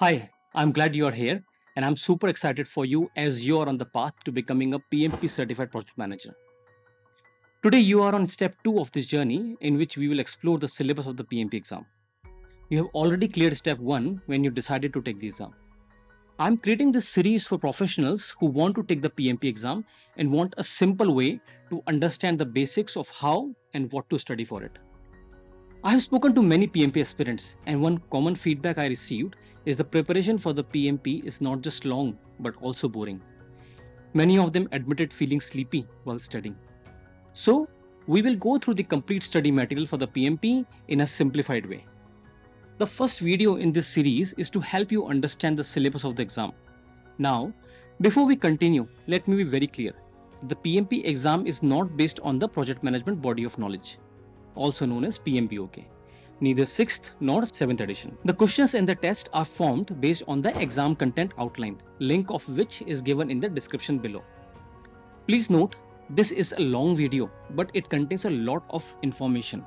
Hi, I'm glad you're here and I'm super excited for you as you're on the path to becoming a PMP certified project manager. Today you are on step 2 of this journey in which we will explore the syllabus of the PMP exam. You have already cleared step 1 when you decided to take the exam. I'm creating this series for professionals who want to take the PMP exam and want a simple way to understand the basics of how and what to study for it. I have spoken to many PMP aspirants, and one common feedback I received is the preparation for the PMP is not just long but also boring. Many of them admitted feeling sleepy while studying. So, we will go through the complete study material for the PMP in a simplified way. The first video in this series is to help you understand the syllabus of the exam. Now, before we continue, let me be very clear. The PMP exam is not based on the project management body of knowledge, also known as PMBOK, neither 6th nor 7th edition. The questions in the test are formed based on the exam content outline, link of which is given in the description below. Please note, this is a long video, but it contains a lot of information.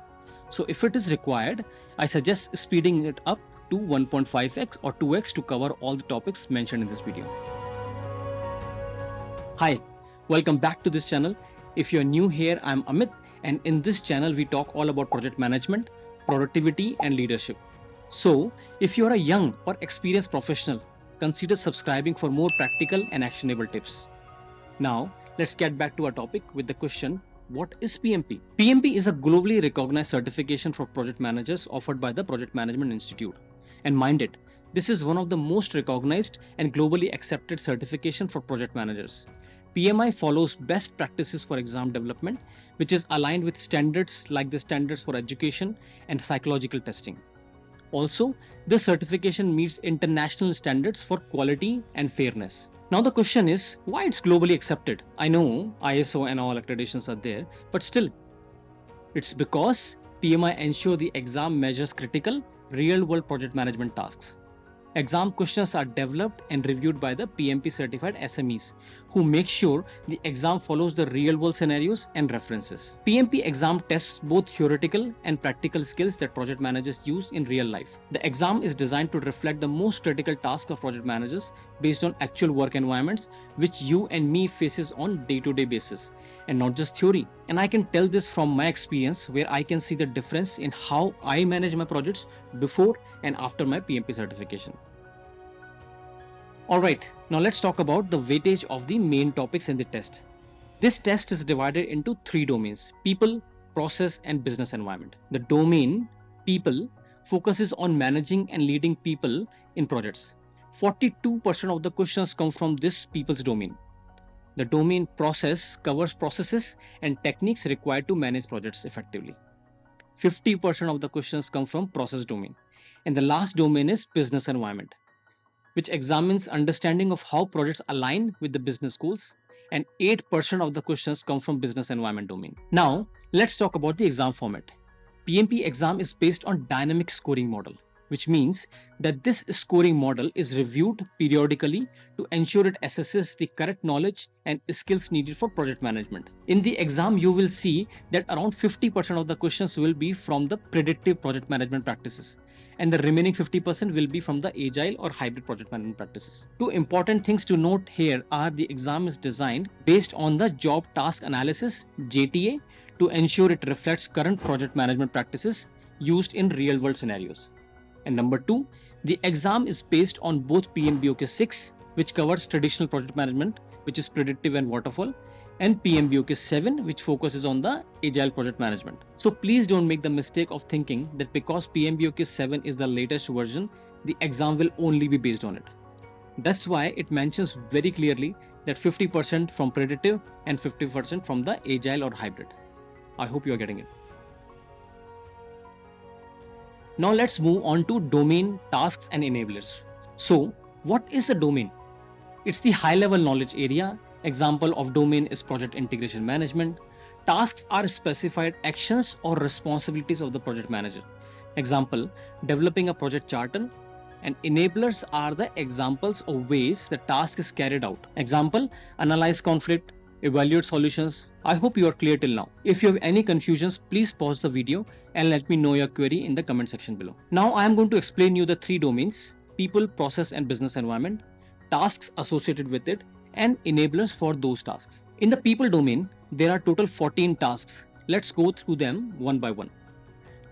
So if it is required, I suggest speeding it up to 1.5x or 2x to cover all the topics mentioned in this video. Hi, welcome back to this channel. If you're new here, I'm Amit, and in this channel we talk all about project management, productivity and leadership. So if you're a young or experienced professional, consider subscribing for more practical and actionable tips. Now let's get back to our topic with the question, what is PMP? PMP is a globally recognized certification for project managers offered by the Project Management Institute. And mind it, this is one of the most recognized and globally accepted certification for project managers. PMI follows best practices for exam development, which is aligned with standards like the standards for education and psychological testing. Also, this certification meets international standards for quality and fairness. Now the question is, why it's globally accepted? I know ISO and all accreditations are there, but still, it's because PMI ensure the exam measures critical, real-world project management tasks. Exam questions are developed and reviewed by the PMP certified SMEs who make sure the exam follows the real world scenarios and references. PMP exam tests both theoretical and practical skills that project managers use in real life. The exam is designed to reflect the most critical tasks of project managers based on actual work environments which you and me faces on day-to-day basis, and not just theory. And I can tell this from my experience where I can see the difference in how I manage my projects before and after my PMP certification. Alright, now let's talk about the weightage of the main topics in the test. This test is divided into 3 domains: people, process and business environment. The domain people focuses on managing and leading people in projects. 42% of the questions come from this people's domain. The domain process covers processes and techniques required to manage projects effectively. 50% of the questions come from process domain. And the last domain is business environment, which examines understanding of how projects align with the business goals, and 8% of the questions come from business environment domain. Now, let's talk about the exam format. PMP exam is based on dynamic scoring model, which means that this scoring model is reviewed periodically to ensure it assesses the correct knowledge and skills needed for project management. In the exam, you will see that around 50% of the questions will be from the predictive project management practices, and the remaining 50% will be from the agile or hybrid project management practices. Two important things to note here are the exam is designed based on the job task analysis JTA to ensure it reflects current project management practices used in real world scenarios. And number 2, the exam is based on both PMBOK 6, which covers traditional project management, which is predictive and waterfall, and PMBOK 7, which focuses on the agile project management. So please don't make the mistake of thinking that because PMBOK 7 is the latest version, the exam will only be based on it. That's why it mentions very clearly that 50% from predictive and 50% from the agile or hybrid. I hope you are getting it. Now let's move on to domain, tasks and enablers. So what is a domain? It's the high level knowledge area. Example of domain is project integration management. Tasks are specified actions or responsibilities of the project manager. Example, developing a project charter. And enablers are the examples of ways the task is carried out. Example, analyze conflict, evaluate solutions. I hope you are clear till now. If you have any confusions, please pause the video and let me know your query in the comment section below. Now I am going to explain you the 3 domains. people, process and business environment, tasks associated with it, and enablers for those tasks. In the people domain, there are total 14 tasks. Let's go through them one by one.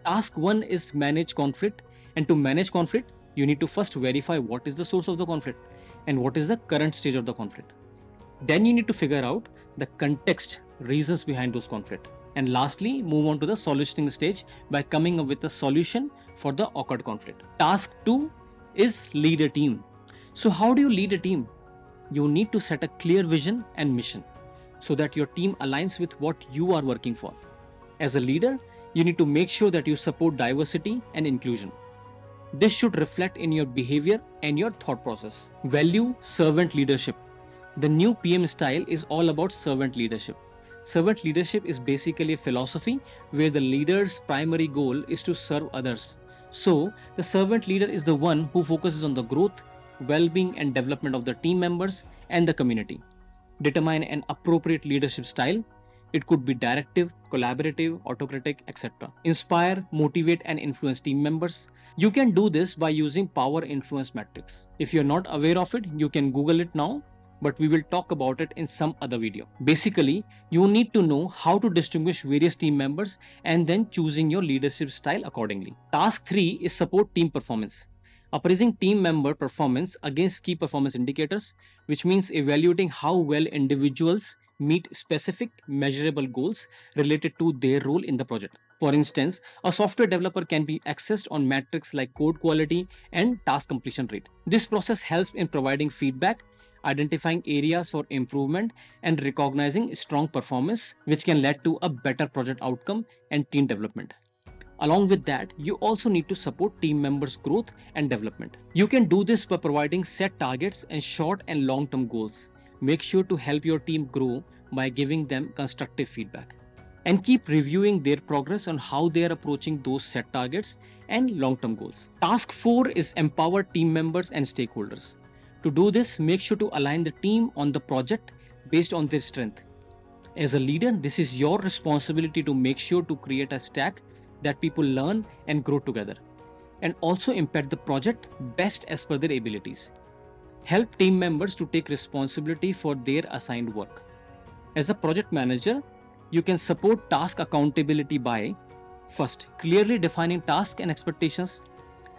Task 1 is manage conflict, and to manage conflict, you need to first verify what is the source of the conflict and what is the current stage of the conflict. Then you need to figure out the context, reasons behind those conflict. And lastly, move on to the solutioning stage by coming up with a solution for the occurred conflict. Task 2 is lead a team. So how do you lead a team? You need to set a clear vision and mission so that your team aligns with what you are working for. As a leader, you need to make sure that you support diversity and inclusion. This should reflect in your behavior and your thought process. Value servant leadership. The new PM style is all about servant leadership. Servant leadership is basically a philosophy where the leader's primary goal is to serve others. So, the servant leader is the one who focuses on the growth, well-being and development of the team members and the community. Determine an appropriate leadership style. It could be directive, collaborative, autocratic, etc. Inspire, motivate and influence team members. You can do this by using power influence matrix. If you're not aware of it, you can Google it now, but we will talk about it in some other video. Basically, you need to know how to distinguish various team members and then choosing your leadership style accordingly. Task 3 is support team performance. Appraising team member performance against key performance indicators, which means evaluating how well individuals meet specific measurable goals related to their role in the project. For instance, a software developer can be accessed on metrics like code quality and task completion rate. This process helps in providing feedback, identifying areas for improvement, and recognizing strong performance, which can lead to a better project outcome and team development. Along with that, you also need to support team members' growth and development. You can do this by providing set targets and short and long-term goals. Make sure to help your team grow by giving them constructive feedback. And keep reviewing their progress on how they are approaching those set targets and long-term goals. Task 4 is empower team members and stakeholders. To do this, make sure to align the team on the project based on their strength. As a leader, this is your responsibility to make sure to create a stack that people learn and grow together, and also impact the project best as per their abilities. Help team members to take responsibility for their assigned work. As a project manager, you can support task accountability by first, clearly defining tasks and expectations,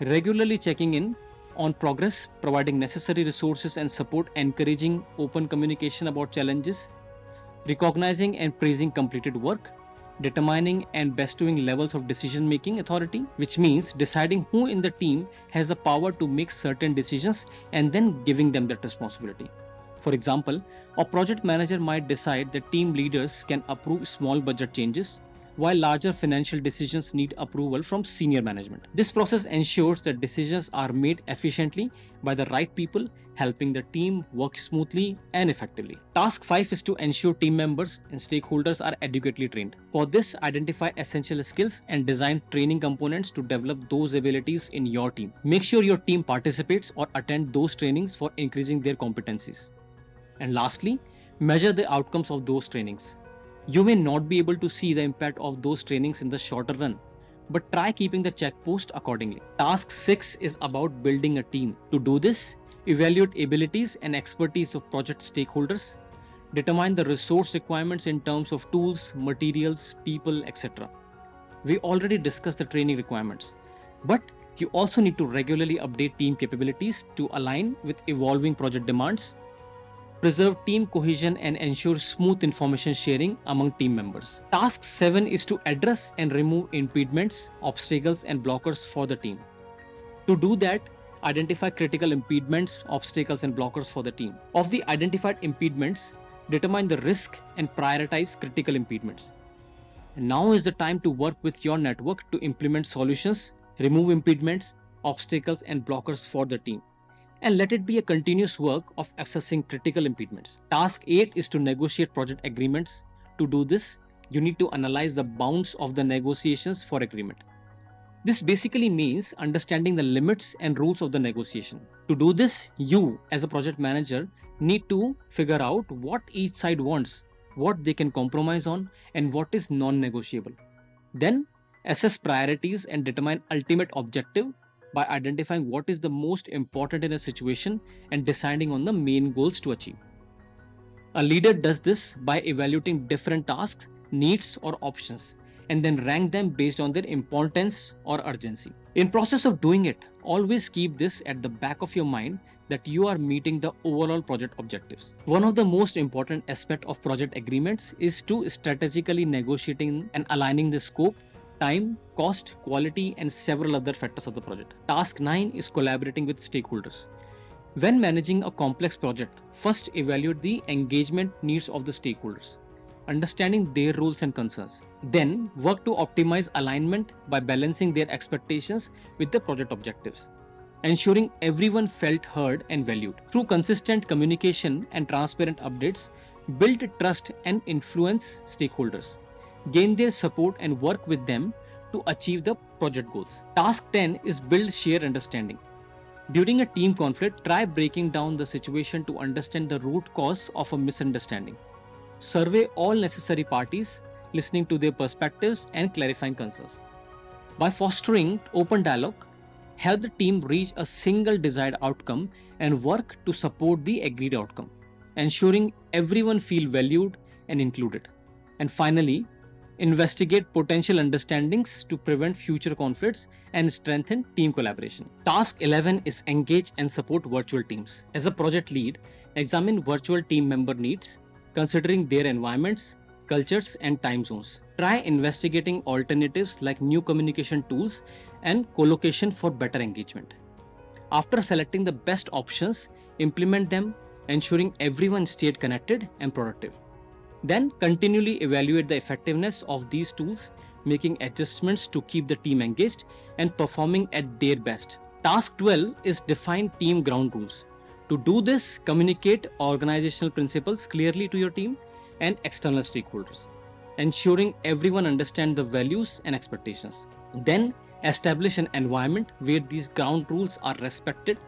regularly checking in on progress, providing necessary resources and support, encouraging open communication about challenges, recognizing and praising completed work, determining and bestowing levels of decision-making authority, which means deciding who in the team has the power to make certain decisions and then giving them that responsibility. For example, a project manager might decide that team leaders can approve small budget changes, while larger financial decisions need approval from senior management. This process ensures that decisions are made efficiently by the right people, helping the team work smoothly and effectively. Task 5 is to ensure team members and stakeholders are adequately trained. For this, identify essential skills and design training components to develop those abilities in your team. Make sure your team participates or attend those trainings for increasing their competencies. And lastly, measure the outcomes of those trainings. You may not be able to see the impact of those trainings in the shorter run, but try keeping the checkpost accordingly. Task 6 is about building a team. To do this, evaluate abilities and expertise of project stakeholders, determine the resource requirements in terms of tools, materials, people, etc. We already discussed the training requirements, but you also need to regularly update team capabilities to align with evolving project demands, preserve team cohesion and ensure smooth information sharing among team members. Task 7 is to address and remove impediments, obstacles and blockers for the team. To do that, identify critical impediments, obstacles and blockers for the team. Of the identified impediments, determine the risk and prioritize critical impediments. And now is the time to work with your network to implement solutions, remove impediments, obstacles and blockers for the team. And let it be a continuous work of assessing critical impediments. Task 8 is to negotiate project agreements. To do this, you need to analyze the bounds of the negotiations for agreement. This basically means understanding the limits and rules of the negotiation. To do this, you as a project manager need to figure out what each side wants, what they can compromise on, and what is non-negotiable. Then assess priorities and determine ultimate objective, by identifying what is the most important in a situation and deciding on the main goals to achieve. A leader does this by evaluating different tasks, needs, or options, and then rank them based on their importance or urgency. In process of doing it, always keep this at the back of your mind that you are meeting the overall project objectives. One of the most important aspects of project agreements is to strategically negotiating and aligning the scope, time, cost, quality, and several other factors of the project. Task 9 is collaborating with stakeholders. When managing a complex project, first evaluate the engagement needs of the stakeholders, understanding their roles and concerns. Then work to optimize alignment by balancing their expectations with the project objectives, ensuring everyone felt heard and valued. Through consistent communication and transparent updates, build trust and influence stakeholders, gain their support and work with them to achieve the project goals. Task 10 is build shared understanding. During a team conflict, try breaking down the situation to understand the root cause of a misunderstanding. Survey all necessary parties, listening to their perspectives and clarifying concerns. By fostering open dialogue, help the team reach a single desired outcome and work to support the agreed outcome, ensuring everyone feel valued and included. And finally, investigate potential understandings to prevent future conflicts and strengthen team collaboration. Task 11 is engage and support virtual teams. As a project lead, examine virtual team member needs, considering their environments, cultures, and time zones. Try investigating alternatives like new communication tools and co-location for better engagement. After selecting the best options, implement them, ensuring everyone stayed connected and productive. Then continually evaluate the effectiveness of these tools, making adjustments to keep the team engaged and performing at their best. Task 12 is define team ground rules. To do this, communicate organizational principles clearly to your team and external stakeholders, ensuring everyone understands the values and expectations. Then establish an environment where these ground rules are respected,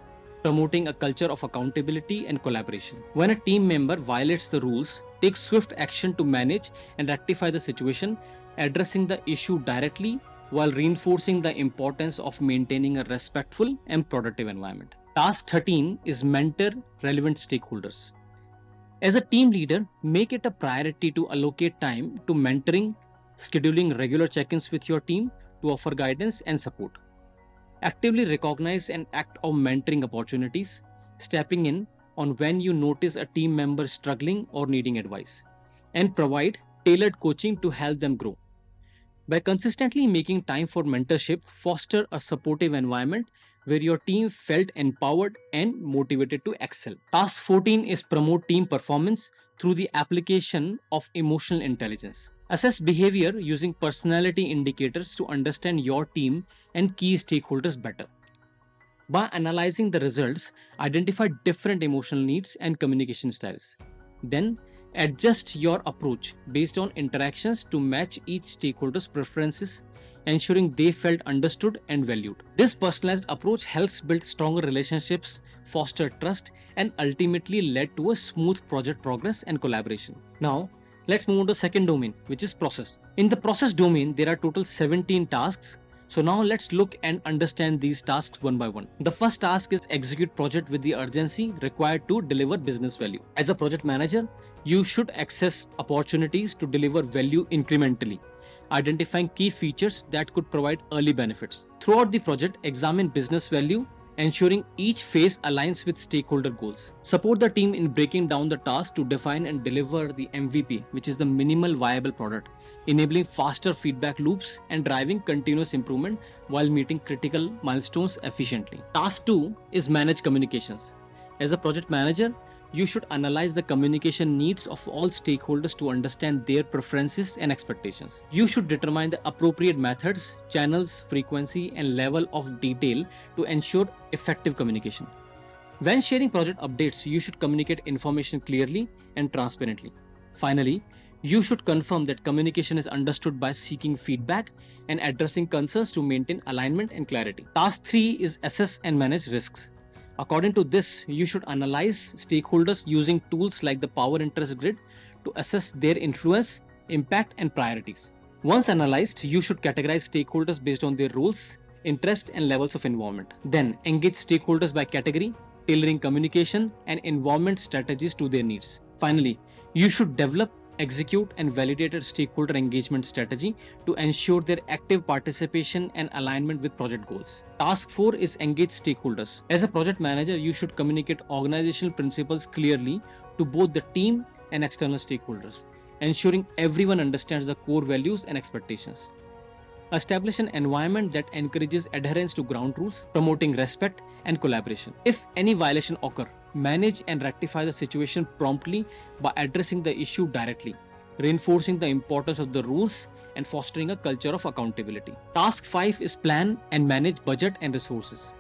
promoting a culture of accountability and collaboration. When a team member violates the rules, take swift action to manage and rectify the situation, addressing the issue directly while reinforcing the importance of maintaining a respectful and productive environment. Task 13 is mentor relevant stakeholders. As a team leader, make it a priority to allocate time to mentoring, scheduling regular check-ins with your team to offer guidance and support. Actively recognize and act on mentoring opportunities, stepping in on when you notice a team member struggling or needing advice, and provide tailored coaching to help them grow. By consistently making time for mentorship, foster a supportive environment where your team felt empowered and motivated to excel. Task 14 is promote team performance through the application of emotional intelligence. Assess behavior using personality indicators to understand your team and key stakeholders better. By analyzing the results, identify different emotional needs and communication styles. Then, adjust your approach based on interactions to match each stakeholder's preferences, ensuring they felt understood and valued. This personalized approach helps build stronger relationships, foster trust, and ultimately led to a smooth project progress and collaboration. Now, let's move on to the second domain, which is process. In the process domain, there are total 17 tasks. So now let's look and understand these tasks one by one. The first task is execute project with the urgency required to deliver business value. As a project manager, you should access opportunities to deliver value incrementally, identifying key features that could provide early benefits. Throughout the project, examine business value, ensuring each phase aligns with stakeholder goals. Support the team in breaking down the task to define and deliver the MVP, which is the minimal viable product, enabling faster feedback loops and driving continuous improvement while meeting critical milestones efficiently. Task 2 is manage communications. As a project manager, you should analyze the communication needs of all stakeholders to understand their preferences and expectations. You should determine the appropriate methods, channels, frequency, and level of detail to ensure effective communication. When sharing project updates, you should communicate information clearly and transparently. Finally, you should confirm that communication is understood by seeking feedback and addressing concerns to maintain alignment and clarity. Task 3 is assess and manage risks. According to this, you should analyze stakeholders using tools like the power interest grid to assess their influence, impact, and priorities. Once analyzed, you should categorize stakeholders based on their roles, interest, and levels of involvement. Then engage stakeholders by category, tailoring communication and involvement strategies to their needs. Finally, you should develop, execute, and validate a stakeholder engagement strategy to ensure their active participation and alignment with project goals. Task 4 is engage stakeholders. As a project manager, you should communicate organizational principles clearly to both the team and external stakeholders, ensuring everyone understands the core values and expectations. Establish an environment that encourages adherence to ground rules, promoting respect and collaboration. If any violation occur, manage and rectify the situation promptly by addressing the issue directly, reinforcing the importance of the rules and fostering a culture of accountability. Task 5 is plan and manage budget and resources.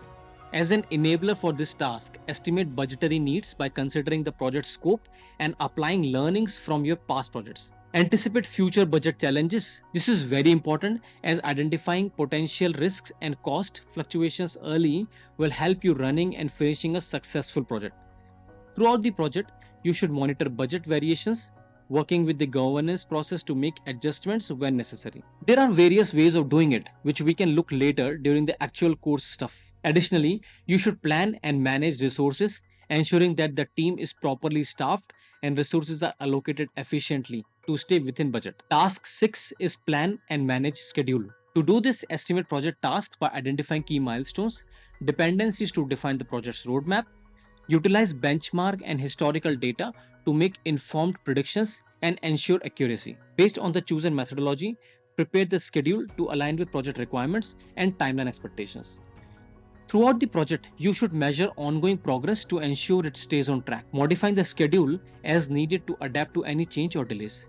As an enabler for this task, estimate budgetary needs by considering the project scope and applying learnings from your past projects. Anticipate future budget challenges. This is very important, as identifying potential risks and cost fluctuations early will help you running and finishing a successful project. Throughout the project, you should monitor budget variations, working with the governance process to make adjustments when necessary. There are various ways of doing it, which we can look later during the actual course stuff. Additionally, you should plan and manage resources, ensuring that the team is properly staffed and resources are allocated efficiently to stay within budget. Task 6 is plan and manage schedule. To do this, estimate project tasks by identifying key milestones, dependencies to define the project's roadmap, utilize benchmark and historical data to make informed predictions and ensure accuracy. Based on the chosen methodology, prepare the schedule to align with project requirements and timeline expectations. Throughout the project, you should measure ongoing progress to ensure it stays on track, modifying the schedule as needed to adapt to any change or delays.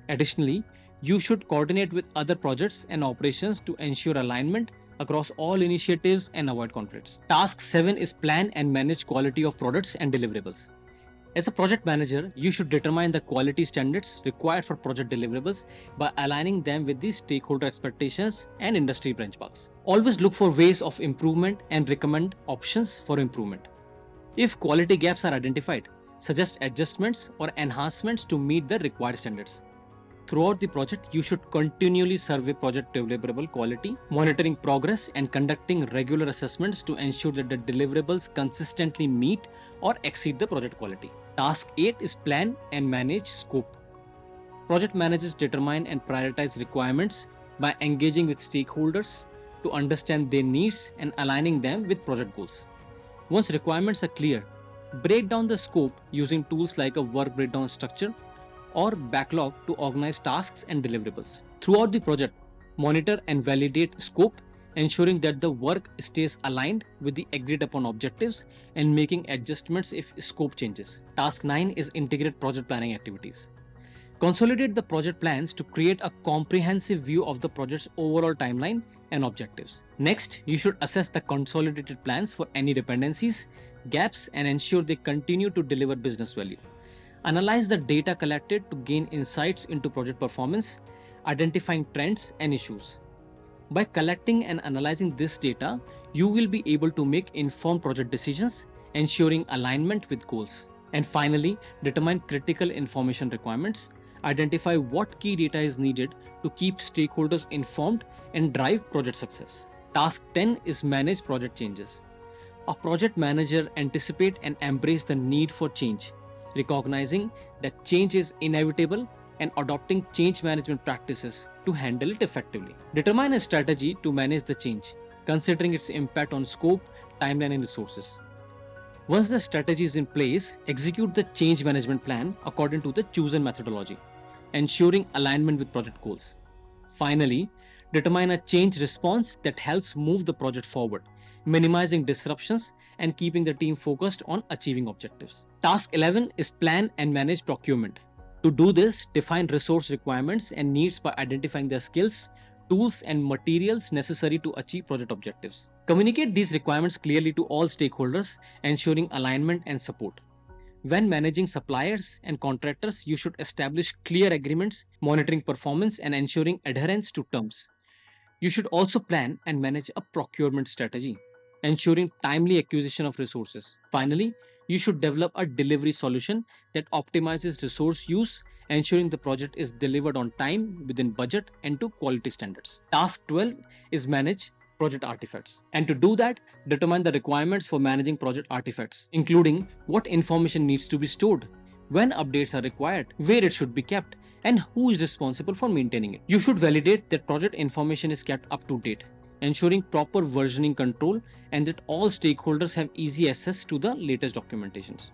Additionally, you should coordinate with other projects and operations to ensure alignment across all initiatives and avoid conflicts. Task 7 is plan and manage quality of products and deliverables. As a project manager, you should determine the quality standards required for project deliverables by aligning them with the stakeholder expectations and industry benchmarks. Always look for ways of improvement and recommend options for improvement. If quality gaps are identified, suggest adjustments or enhancements to meet the required standards. Throughout the project, you should continually survey project deliverable quality, monitoring progress and conducting regular assessments to ensure that the deliverables consistently meet or exceed the project quality. Task 8 is plan and manage scope. Project managers determine and prioritize requirements by engaging with stakeholders to understand their needs and aligning them with project goals. Once requirements are clear, break down the scope using tools like a work breakdown structure or backlog to organize tasks and deliverables. Throughout the project, monitor and validate scope, ensuring that the work stays aligned with the agreed upon objectives and making adjustments if scope changes. Task 9 is integrate project planning activities. Consolidate the project plans to create a comprehensive view of the project's overall timeline and objectives. Next, you should assess the consolidated plans for any dependencies, gaps, and ensure they continue to deliver business value. Analyze the data collected to gain insights into project performance, identifying trends and issues. By collecting and analyzing this data, you will be able to make informed project decisions, ensuring alignment with goals. And finally, determine critical information requirements. Identify what key data is needed to keep stakeholders informed and drive project success. Task 10 is manage project changes. A project manager anticipates and embraces the need for change, recognizing that change is inevitable and adopting change management practices to handle it effectively. Determine a strategy to manage the change, considering its impact on scope, timeline, and resources. Once the strategy is in place, execute the change management plan according to the chosen methodology, ensuring alignment with project goals. Finally, determine a change response that helps move the project forward, minimizing disruptions and keeping the team focused on achieving objectives. Task 11 is plan and manage procurement. To do this, define resource requirements and needs by identifying the skills, tools, and materials necessary to achieve project objectives. Communicate these requirements clearly to all stakeholders, ensuring alignment and support. When managing suppliers and contractors, you should establish clear agreements, monitoring performance, and ensuring adherence to terms. You should also plan and manage a procurement strategy, ensuring timely acquisition of resources. Finally, you should develop a delivery solution that optimizes resource use, ensuring the project is delivered on time, within budget, and to quality standards. Task 12 is manage project artifacts. And to do that, determine the requirements for managing project artifacts, including what information needs to be stored, when updates are required, where it should be kept, and who is responsible for maintaining it. You should validate that project information is kept up to date, ensuring proper versioning control and that all stakeholders have easy access to the latest documentations.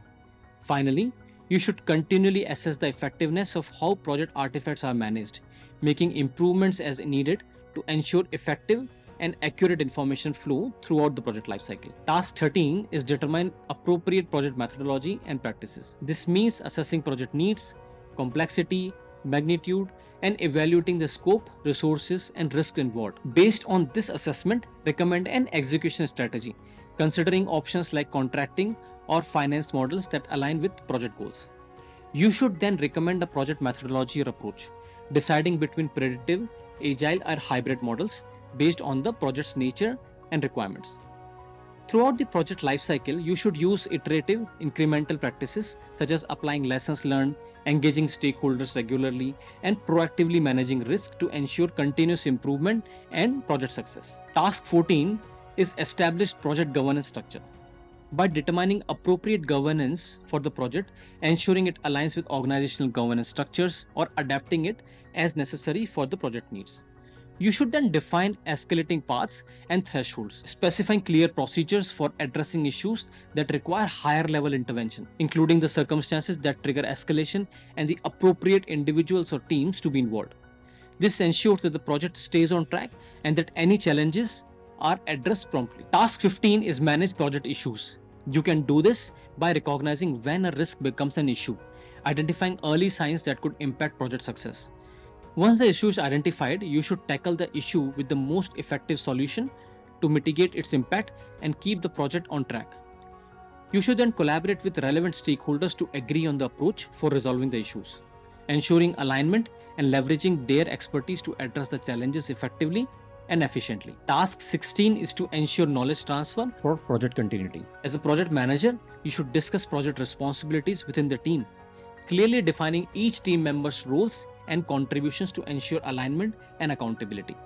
Finally, you should continually assess the effectiveness of how project artifacts are managed, making improvements as needed to ensure effective and accurate information flow throughout the project lifecycle. Task 13 is determine appropriate project methodology and practices. This means assessing project needs, complexity, magnitude, and evaluating the scope, resources, and risk involved. Based on this assessment, recommend an execution strategy, considering options like contracting or finance models that align with project goals. You should then recommend a project methodology or approach, deciding between predictive, agile, or hybrid models based on the project's nature and requirements. Throughout the project lifecycle, you should use iterative, incremental practices such as applying lessons learned, engaging stakeholders regularly, and proactively managing risk to ensure continuous improvement and project success. Task 14 is establish project governance structure. By determining appropriate governance for the project, ensuring it aligns with organizational governance structures, or adapting it as necessary for the project needs. You should then define escalating paths and thresholds, specifying clear procedures for addressing issues that require higher level intervention, including the circumstances that trigger escalation and the appropriate individuals or teams to be involved. This ensures that the project stays on track and that any challenges are addressed promptly. Task 15 is manage project issues. You can do this by recognizing when a risk becomes an issue, identifying early signs that could impact project success. Once the issue is identified, you should tackle the issue with the most effective solution to mitigate its impact and keep the project on track. You should then collaborate with relevant stakeholders to agree on the approach for resolving the issues, ensuring alignment and leveraging their expertise to address the challenges effectively and efficiently. Task 16 is to ensure knowledge transfer for project continuity. As a project manager, you should discuss project responsibilities within the team, clearly defining each team member's roles and contributions to ensure alignment and accountability.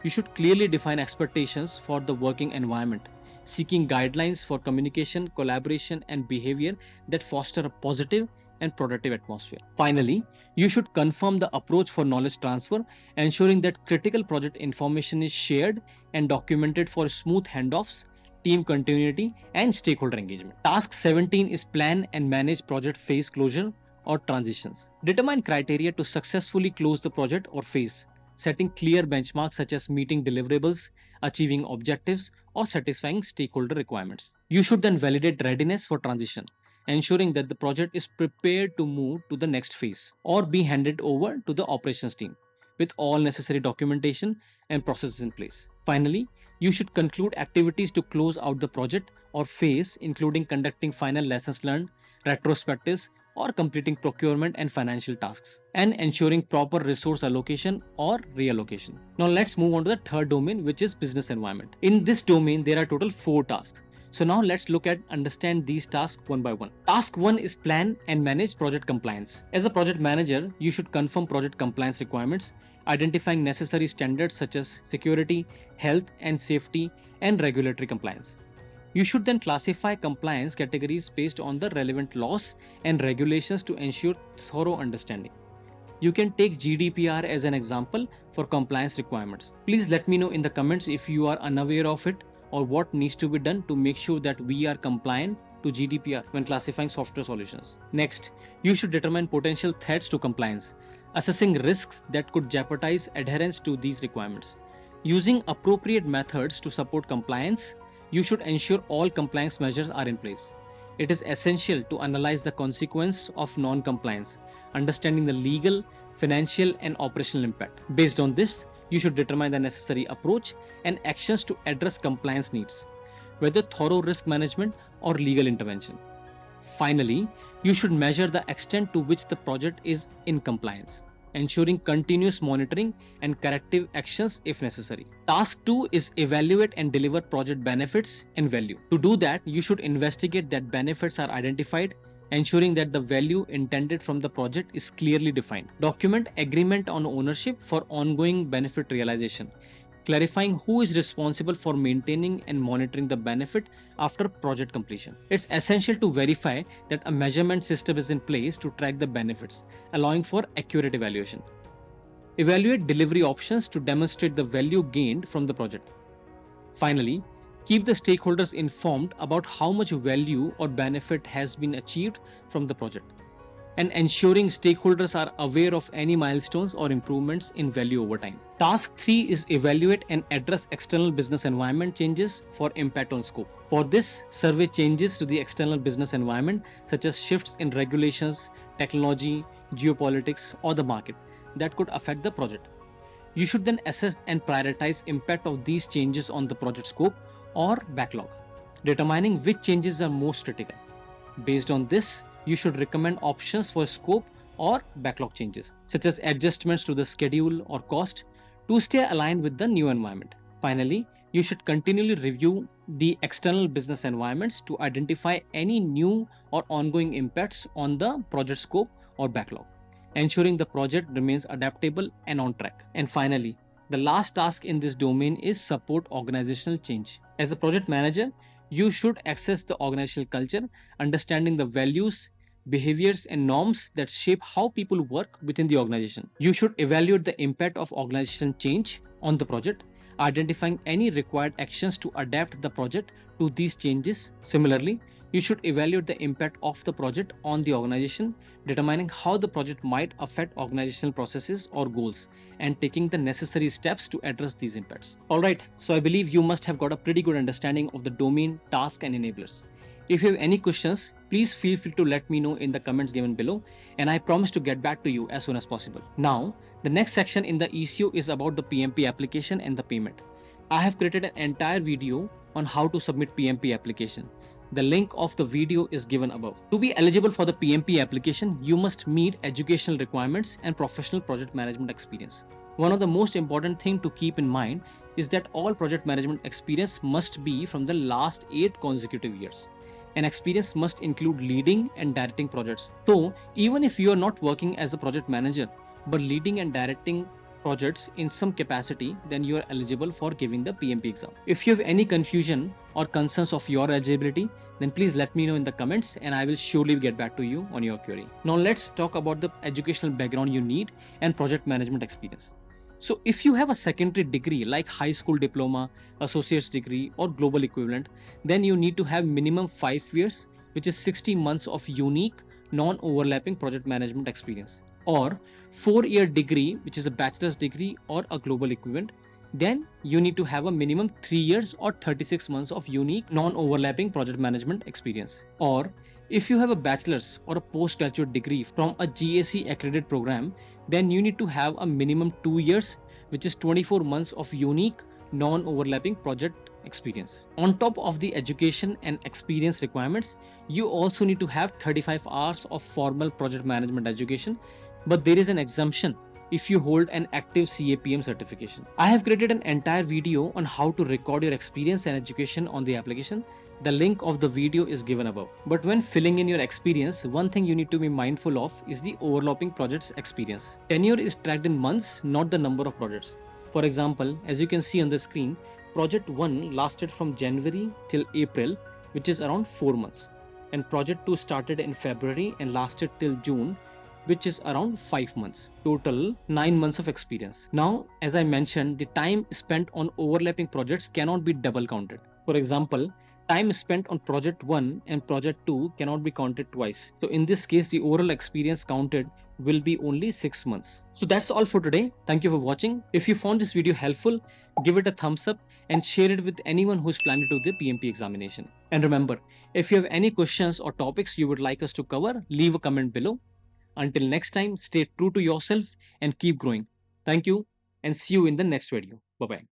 You should clearly define expectations for the working environment, seeking guidelines for communication, collaboration, and behavior that foster a positive and productive atmosphere. Finally, you should confirm the approach for knowledge transfer, ensuring that critical project information is shared and documented for smooth handoffs, team continuity, and stakeholder engagement. Task 17 is plan and manage project phase closure or transitions. Determine criteria to successfully close the project or phase, setting clear benchmarks such as meeting deliverables, achieving objectives, or satisfying stakeholder requirements. You should then validate readiness for transition, ensuring that the project is prepared to move to the next phase or be handed over to the operations team with all necessary documentation and processes in place. Finally, you should conclude activities to close out the project or phase, including conducting final lessons learned, retrospectives, or completing procurement and financial tasks, and ensuring proper resource allocation or reallocation. Now let's move on to the third domain, which is business environment. In this domain, there are total 4 tasks. So now let's look at understand these tasks one by one. Task 1 is plan and manage project compliance. As a project manager, you should confirm project compliance requirements, identifying necessary standards such as security, health and safety, and regulatory compliance. You should then classify compliance categories based on the relevant laws and regulations to ensure thorough understanding. You can take GDPR as an example for compliance requirements. Please let me know in the comments if you are unaware of it or what needs to be done to make sure that we are compliant to GDPR when classifying software solutions. Next, you should determine potential threats to compliance, assessing risks that could jeopardize adherence to these requirements. Using appropriate methods to support compliance, you should ensure all compliance measures are in place. It is essential to analyze the consequence of non-compliance, understanding the legal, financial, and operational impact. Based on this, you should determine the necessary approach and actions to address compliance needs, whether thorough risk management or legal intervention. Finally, you should measure the extent to which the project is in compliance, ensuring continuous monitoring and corrective actions if necessary. Task 2 is evaluate and deliver project benefits and value. To do that, you should investigate that benefits are identified, ensuring that the value intended from the project is clearly defined. Document agreement on ownership for ongoing benefit realization, clarifying who is responsible for maintaining and monitoring the benefit after project completion. It's essential to verify that a measurement system is in place to track the benefits, allowing for accurate evaluation. Evaluate delivery options to demonstrate the value gained from the project. Finally, keep the stakeholders informed about how much value or benefit has been achieved from the project, and ensuring stakeholders are aware of any milestones or improvements in value over time. Task 3 is evaluate and address external business environment changes for impact on scope. For this, survey changes to the external business environment such as shifts in regulations, technology, geopolitics, or the market that could affect the project. You should then assess and prioritize impact of these changes on the project scope or backlog, determining which changes are most critical. Based on this, you should recommend options for scope or backlog changes, such as adjustments to the schedule or cost to stay aligned with the new environment. Finally, you should continually review the external business environments to identify any new or ongoing impacts on the project scope or backlog, ensuring the project remains adaptable and on track. And finally, the last task in this domain is support organizational change. As a project manager, you should assess the organizational culture, understanding the values, behaviors, and norms that shape how people work within the organization. You should evaluate the impact of organizational change on the project, identifying any required actions to adapt the project to these changes. Similarly, you should evaluate the impact of the project on the organization, determining how the project might affect organizational processes or goals, and taking the necessary steps to address these impacts. Alright, so I believe you must have got a pretty good understanding of the domain, task, and enablers. If you have any questions, please feel free to let me know in the comments given below, and I promise to get back to you as soon as possible. Now, the next section in the ECU is about the PMP application and the payment. I have created an entire video on how to submit PMP application. The link of the video is given above. To be eligible for the PMP application, you must meet educational requirements and professional project management experience. One of the most important things to keep in mind is that all project management experience must be from the last 8 consecutive years. And experience must include leading and directing projects. So, even if you are not working as a project manager, but leading and directing projects in some capacity, then you are eligible for giving the PMP exam. If you have any confusion or concerns of your eligibility, then please let me know in the comments and I will surely get back to you on your query. Now let's talk about the educational background you need and project management experience. So if you have a secondary degree like high school diploma, associate's degree, or global equivalent, then you need to have minimum 5 years, which is 60 months of unique, non-overlapping project management experience, or 4-year degree, which is a bachelor's degree or a global equivalent. Then you need to have a minimum 3 years or 36 months of unique, non-overlapping project management experience. Or if you have a bachelor's or a postgraduate degree from a GAC accredited program, then you need to have a minimum 2 years, which is 24 months of unique, non-overlapping project experience. On top of the education and experience requirements, you also need to have 35 hours of formal project management education, but there is an exemption if you hold an active CAPM certification. I have created an entire video on how to record your experience and education on the application. The link of the video is given above. But when filling in your experience, one thing you need to be mindful of is the overlapping projects experience. Tenure is tracked in months, not the number of projects. For example, as you can see on the screen, Project 1 lasted from January till April, which is around 4 months. And Project 2 started in February and lasted till June, which is around 5 months. Total 9 months of experience. Now, as I mentioned, the time spent on overlapping projects cannot be double counted. For example, time spent on Project 1 and Project 2 cannot be counted twice. So in this case, the overall experience counted will be only 6 months. So that's all for today. Thank you for watching. If you found this video helpful, give it a thumbs up and share it with anyone who's planning to do the PMP examination. And remember, if you have any questions or topics you would like us to cover, leave a comment below. Until next time, stay true to yourself and keep growing. Thank you and see you in the next video. Bye-bye.